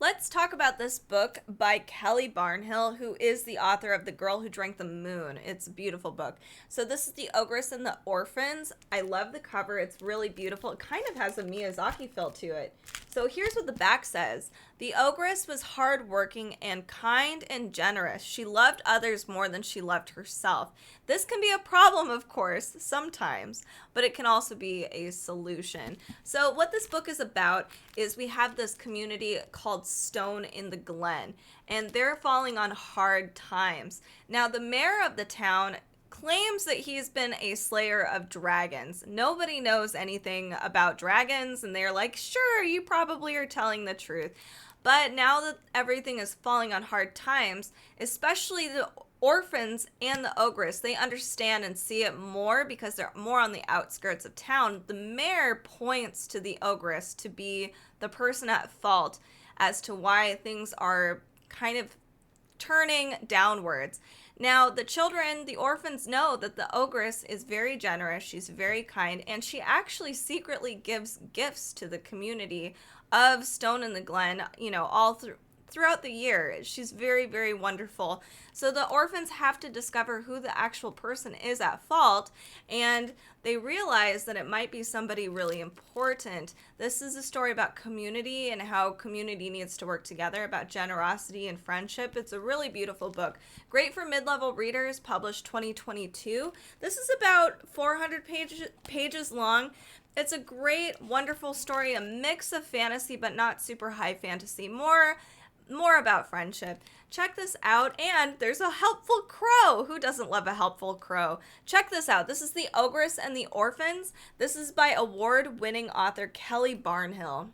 Let's talk about this book by Kelly Barnhill, who is the author of The Girl Who Drank the Moon. It's a beautiful book. So this is the Ogress and the Orphans. I love the cover. It's really beautiful. It kind of has a Miyazaki feel to it. So here's what the back says. The Ogress was hardworking and kind and generous. She loved others more than she loved herself. This can be a problem, of course, sometimes, but it can also be a solution. So what this book is about is we have this community called Stone in the Glen, and they're falling on hard times. Now, the mayor of the town claims that he's been a slayer of dragons. Nobody knows anything about dragons, and they're like, sure, you probably are telling the truth. But now that everything is falling on hard times, especially the orphans and the ogress, they understand and see it more because they're more on the outskirts of town. The mayor points to the ogress to be the person at fault as to why things are kind of turning downwards. Now, the children, the orphans, know that the ogress is very generous, she's very kind, and she actually secretly gives gifts to the community of Stone in the Glen, all throughout the year. She's very, very wonderful. So the orphans have to discover who the actual person is at fault, and they realize that it might be somebody really important. This is a story about community and how community needs to work together, about generosity and friendship. It's a really beautiful book. Great for mid-level readers, published 2022. This is about 400 pages long. It's a great, wonderful story, a mix of fantasy, but not super high fantasy. More about friendship. Check this out. And there's a helpful crow. Who doesn't love a helpful crow? Check this out. This is The Ogress and the Orphans. This is by award-winning author Kelly Barnhill.